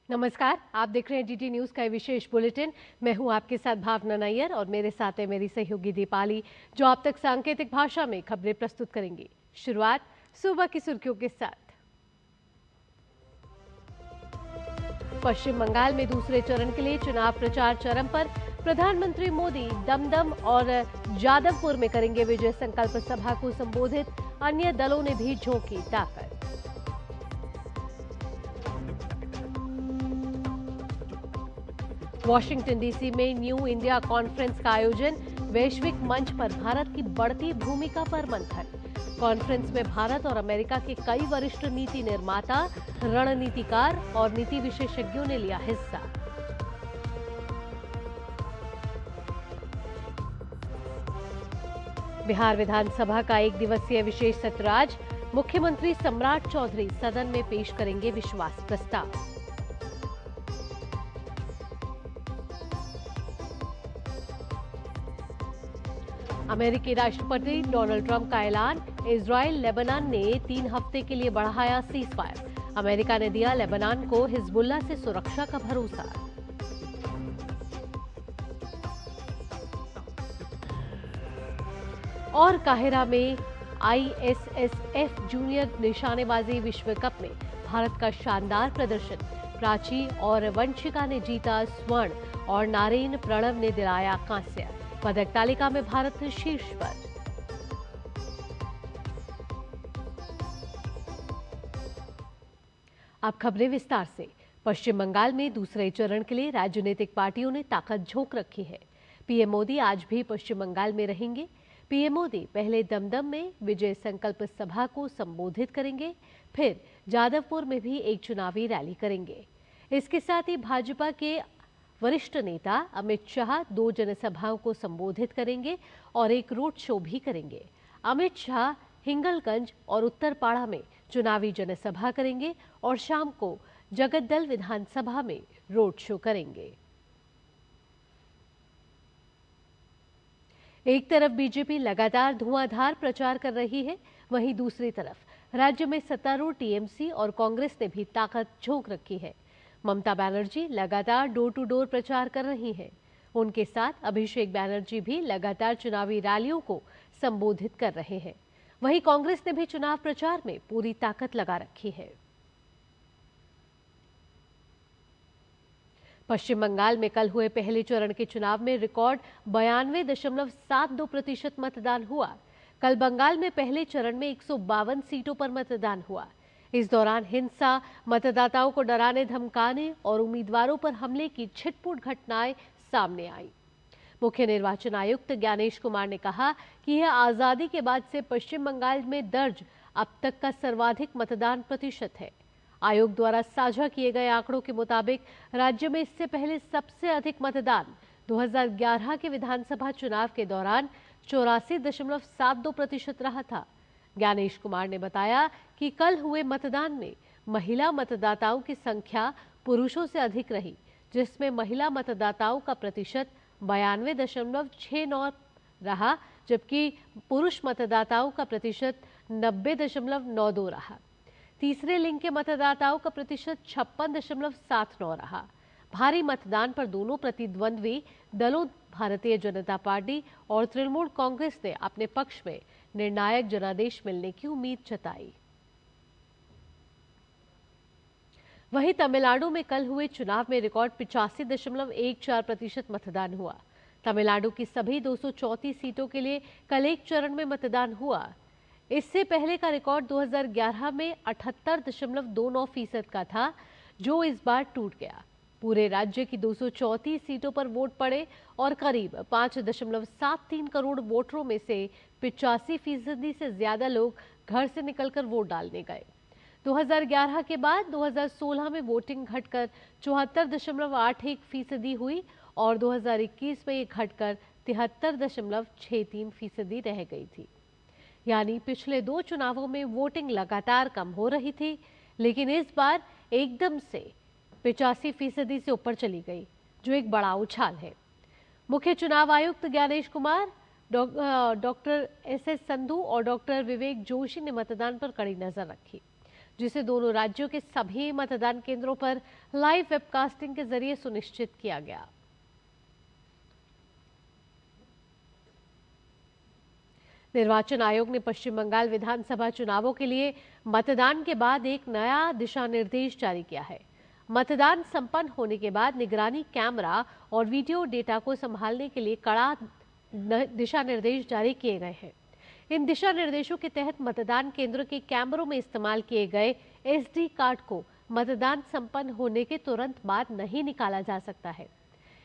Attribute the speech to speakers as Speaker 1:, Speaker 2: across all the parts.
Speaker 1: नमस्कार, आप देख रहे हैं डीटी न्यूज का विशेष बुलेटिन। मैं हूं आपके साथ भावना नैयर और मेरे साथ है मेरी सहयोगी दीपाली, जो आप तक सांकेतिक भाषा में खबरें प्रस्तुत करेंगी। शुरुआत सुबह की सुर्खियों के साथ। पश्चिम बंगाल में दूसरे चरण के लिए चुनाव प्रचार चरम पर। प्रधानमंत्री मोदी दमदम और जादवपुर में करेंगे विजय संकल्प सभा को संबोधित। अन्य दलों ने भी झोंकी ताकत। वॉशिंगटन डीसी में न्यू इंडिया कॉन्फ्रेंस का आयोजन। वैश्विक मंच पर भारत की बढ़ती भूमिका पर मंथन। कॉन्फ्रेंस में भारत और अमेरिका के कई वरिष्ठ नीति निर्माता, रणनीतिकार और नीति विशेषज्ञों ने लिया हिस्सा। बिहार विधानसभा का एक दिवसीय विशेष सत्र आज। मुख्यमंत्री सम्राट चौधरी सदन में पेश करेंगे विश्वास प्रस्ताव। अमेरिकी राष्ट्रपति डोनाल्ड ट्रंप का ऐलान। इजराइल लेबनान ने 3 हफ्ते के लिए बढ़ाया सीज फायर। अमेरिका ने दिया लेबनान को हिजबुल्लाह से सुरक्षा का भरोसा। और काहिरा में आईएसएसएफ जूनियर निशानेबाजी विश्व कप में भारत का शानदार प्रदर्शन। प्राची और वंशिका ने जीता स्वर्ण और नारेन प्रणव ने दिलाया कांस्य। पदक तालिका में भारत शीर्ष पर। अब खबरें विस्तार से। पश्चिम बंगाल में दूसरे चरण के लिए राजनीतिक पार्टियों ने ताकत झोंक रखी है। पीएम मोदी आज भी पश्चिम बंगाल में रहेंगे। पीएम मोदी पहले दमदम में विजय संकल्प सभा को संबोधित करेंगे, फिर जादवपुर में भी एक चुनावी रैली करेंगे। इसके साथ ही भाजपा के वरिष्ठ नेता अमित शाह 2 जनसभाओं को संबोधित करेंगे और एक रोड शो भी करेंगे। अमित शाह हिंगलगंज और उत्तरपाड़ा में चुनावी जनसभा करेंगे और शाम को जगतदल विधानसभा में रोड शो करेंगे। एक तरफ बीजेपी लगातार धुआंधार प्रचार कर रही है, वहीं दूसरी तरफ राज्य में सत्तारूढ़ टीएमसी और कांग्रेस ने भी ताकत झोंक रखी है। ममता बनर्जी लगातार डोर टू डोर प्रचार कर रही हैं। उनके साथ अभिषेक बनर्जी भी लगातार चुनावी रैलियों को संबोधित कर रहे हैं। वहीं कांग्रेस ने भी चुनाव प्रचार में पूरी ताकत लगा रखी है। पश्चिम बंगाल में कल हुए पहले चरण के चुनाव में रिकॉर्ड 92.72% मतदान हुआ। कल बंगाल में पहले चरण में 152 सीटों पर मतदान हुआ। इस दौरान हिंसा, मतदाताओं को डराने धमकाने और उम्मीदवारों पर हमले की छिटपुट घटनाएं सामने आई। मुख्य निर्वाचन आयुक्त ज्ञानेश कुमार ने कहा कि यह आजादी के बाद से पश्चिम बंगाल में दर्ज अब तक का सर्वाधिक मतदान प्रतिशत है। आयोग द्वारा साझा किए गए आंकड़ों के मुताबिक राज्य में इससे पहले सबसे अधिक मतदान 2011 के विधानसभा चुनाव के दौरान 84.72% रहा था। ज्ञानेश कुमार ने बताया कि कल हुए मतदान में महिला मतदाताओं की संख्या पुरुषों से अधिक रही, जिसमें महिला मतदाताओं का प्रतिशत 92.69 रहा, जबकि पुरुष मतदाताओं का प्रतिशत 90.92 रहा। तीसरे लिंग के मतदाताओं का प्रतिशत 56.79 रहा। भारी मतदान पर दोनों प्रतिद्वंद्वी दलों भारतीय जनता पार्टी और तृणमूल कांग्रेस ने अपने पक्ष में निर्णायक जनादेश मिलने की उम्मीद जताई। वहीं तमिलनाडु में कल हुए चुनाव में रिकॉर्ड 85.14% मतदान हुआ। तमिलनाडु की सभी 234 सीटों के लिए कल एक चरण में मतदान हुआ। इससे पहले का रिकॉर्ड 2011 में 78.29% का था, जो इस बार टूट गया। पूरे राज्य की 234 सीटों पर वोट पड़े और करीब 5.73 करोड़ वोटरों में से 85% से ज्यादा लोग घर से निकलकर वोट डालने गए। 2011 के बाद 2016 में वोटिंग घटकर 74.81% हुई और 2021 में ये घटकर 73.63% रह गई थी। यानी पिछले 2 चुनावों में वोटिंग लगातार कम हो रही थी, लेकिन इस बार एकदम से 85% से ऊपर चली गई, जो एक बड़ा उछाल है। मुख्य चुनाव आयुक्त ज्ञानेश कुमार डॉक्टर एस संधू और डॉक्टर विवेक जोशी ने मतदान पर कड़ी नजर रखी, जिसे दोनों राज्यों के सभी मतदान केंद्रों पर लाइव वेबकास्टिंग के जरिए सुनिश्चित किया गया। निर्वाचन आयोग ने पश्चिम बंगाल विधानसभा चुनावों के लिए मतदान के बाद एक नया दिशा निर्देश जारी किया है। मतदान संपन्न होने के बाद निगरानी कैमरा और वीडियो डेटा को संभालने के लिए कड़ा दिशा निर्देश जारी किए गए हैं। इन दिशा निर्देशों के तहत मतदान केंद्र के कैमरों में इस्तेमाल किए गए एसडी कार्ड को मतदान संपन्न होने के तुरंत बाद नहीं निकाला जा सकता है।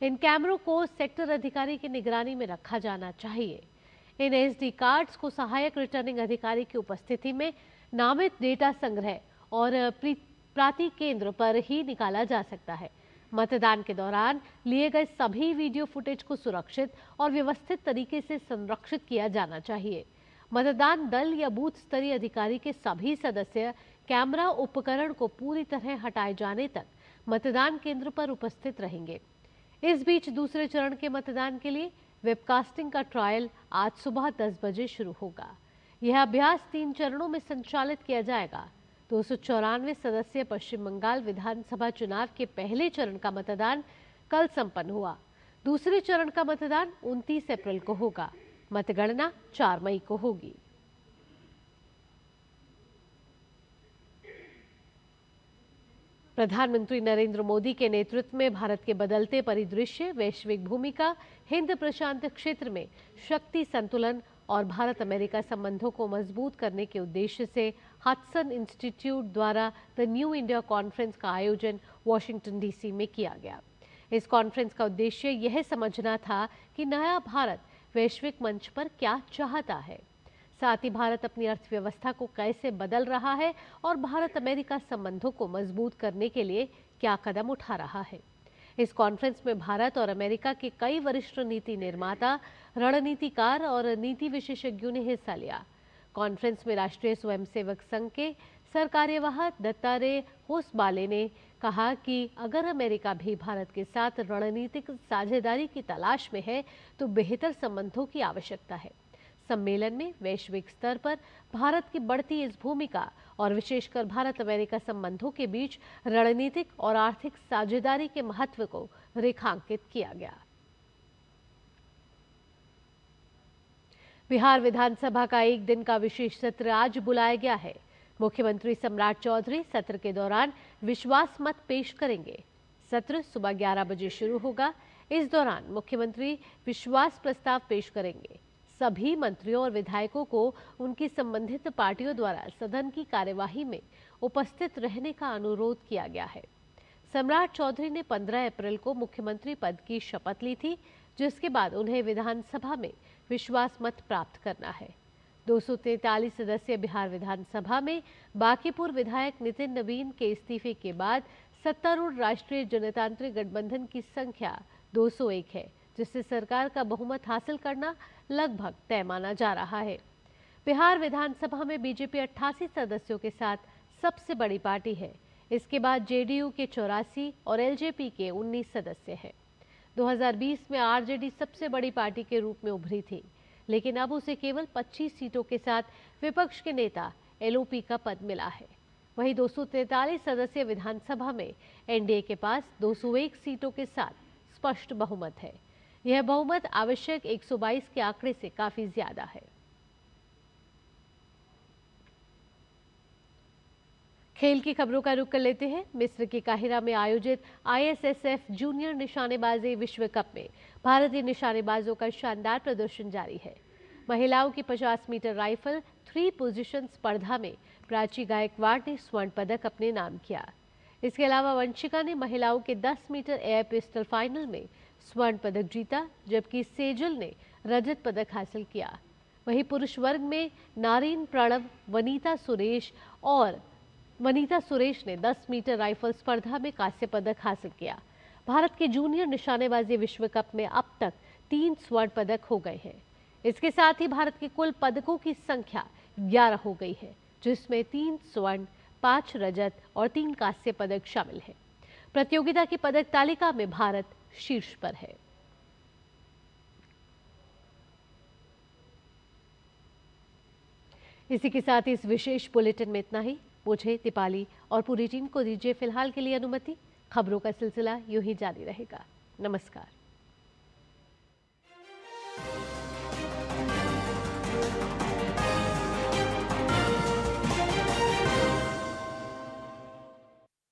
Speaker 1: इन कैमरों को सेक्टर अधिकारी की निगरानी में रखा जाना चाहिए। इन एसडी कार्ड्स को सहायक रिटर्निंग अधिकारी की उपस्थिति में नामित डेटा संग्रह और प्राति केंद्र पर ही निकाला जा सकता है। मतदान के दौरान लिए गए सभी वीडियो फुटेज को सुरक्षित और व्यवस्थित तरीके से संरक्षित किया जाना चाहिए। मतदान दल या बूथ स्तरीय अधिकारी के सभी सदस्य कैमरा उपकरण को पूरी तरह हटाए जाने तक मतदान केंद्र पर उपस्थित रहेंगे। इस बीच दूसरे चरण के मतदान के लिए वेबकास्टिंग का ट्रायल आज सुबह 10 बजे शुरू होगा। यह अभ्यास 3 चरणों में संचालित किया जाएगा। 294 सदस्यीय पश्चिम बंगाल विधानसभा चुनाव के पहले चरण का मतदान कल संपन्न हुआ। दूसरे चरण का मतदान 29 अप्रैल को होगा। मतगणना 4 मई को होगी। प्रधानमंत्री नरेंद्र मोदी के नेतृत्व में भारत के बदलते परिदृश्य, वैश्विक भूमिका, हिंद प्रशांत क्षेत्र में शक्ति संतुलन और भारत अमेरिका संबंधों को मजबूत करने के उद्देश्य से हडसन इंस्टीट्यूट द्वारा द न्यू इंडिया कॉन्फ्रेंस का आयोजन वॉशिंगटन डीसी में किया गया। इस कॉन्फ्रेंस का उद्देश्य यह समझना था कि नया भारत वैश्विक मंच पर क्या चाहता है, साथ ही भारत अपनी अर्थव्यवस्था को कैसे बदल रहा है और भारत अमेरिका संबंधों को मजबूत करने के लिए क्या कदम उठा रहा है। इस कॉन्फ्रेंस में भारत और अमेरिका के कई वरिष्ठ नीति निर्माता, रणनीतिकार और नीति विशेषज्ञों ने हिस्सा लिया। कॉन्फ्रेंस में राष्ट्रीय स्वयंसेवक संघ के सरकार्यवाह दत्तात्रेय होसबाले ने कहा कि अगर अमेरिका भी भारत के साथ रणनीतिक साझेदारी की तलाश में है तो बेहतर संबंधों की आवश्यकता है। सम्मेलन में वैश्विक स्तर पर भारत की बढ़ती इस भूमिका और विशेषकर भारत अमेरिका संबंधों के बीच रणनीतिक और आर्थिक साझेदारी के महत्व को रेखांकित किया गया। बिहार विधानसभा का एक दिन का विशेष सत्र आज बुलाया गया है। मुख्यमंत्री सम्राट चौधरी सत्र के दौरान विश्वास मत पेश करेंगे। सत्र सुबह 11 बजे शुरू होगा। इस दौरान मुख्यमंत्री विश्वास प्रस्ताव पेश करेंगे। सभी मंत्रियों और विधायकों को उनकी संबंधित पार्टियों द्वारा सदन की कार्यवाही में उपस्थित रहने का अनुरोध किया गया है। सम्राट चौधरी ने 15 अप्रैल को मुख्यमंत्री पद की शपथ ली थी, जिसके बाद उन्हें विधानसभा में विश्वास मत प्राप्त करना है। 243 सदस्यीय बिहार विधानसभा में बांकीपुर विधायक नितिन नवीन के इस्तीफे के बाद सत्तारूढ़ राष्ट्रीय जनतांत्रिक गठबंधन की संख्या 201 है, जिससे सरकार का बहुमत हासिल करना लगभग तय माना जा रहा है। बिहार विधानसभा में बीजेपी 88 सदस्यों के साथ सबसे बड़ी पार्टी है। इसके बाद जेडीयू के 84 और एलजेपी के 19 सदस्य हैं। 2020 में आरजेडी सबसे बड़ी पार्टी के रूप में उभरी थी, लेकिन अब उसे केवल 25 सीटों के साथ विपक्ष के नेता एलओपी का पद मिला है। वहीं 243 सदस्यीय विधानसभा में एनडीए के पास 201 सीटों के साथ स्पष्ट बहुमत है। यह बहुमत आवश्यक 122 के आंकड़े से काफी ज्यादा है। खेल की खबरों का रुख कर लेते हैं। मिस्र के काहिरा में आयोजित आईएसएसएफ जूनियर निशानेबाजी विश्व कप में भारतीय निशानेबाजों का शानदार प्रदर्शन जारी है। महिलाओं की 50 मीटर राइफल 3 पोजीशन स्पर्धा में प्राची गायकवाड़ ने स्वर्ण पदक अपने नाम किया। इसके अलावा वंशिका ने महिलाओं के 10 मीटर एयर पिस्टल फाइनल में स्वर्ण पदक जीता, जबकि सेजल ने रजत पदक हासिल किया। वहीं पुरुष वर्ग में नारीन प्रणव, वनीता सुरेश ने 10 मीटर राइफल स्पर्धा में कांस्य पदक हासिल किया। भारत के जूनियर निशानेबाजी विश्व कप में अब तक 3 स्वर्ण पदक हो गए हैं। इसके साथ ही भारत के कुल पदकों की संख्या 11 हो गई है, जिसमें 3 स्वर्ण, 5 रजत और 3 कांस्य पदक शामिल हैं। प्रतियोगिता की पदक तालिका में भारत शीर्ष पर है। इसी के साथ इस विशेष बुलेटिन में इतना ही। मुझे, दीपाली और पूरी टीम को दीजिए फिलहाल के लिए अनुमति। खबरों का सिलसिला यूं ही जारी रहेगा। नमस्कार।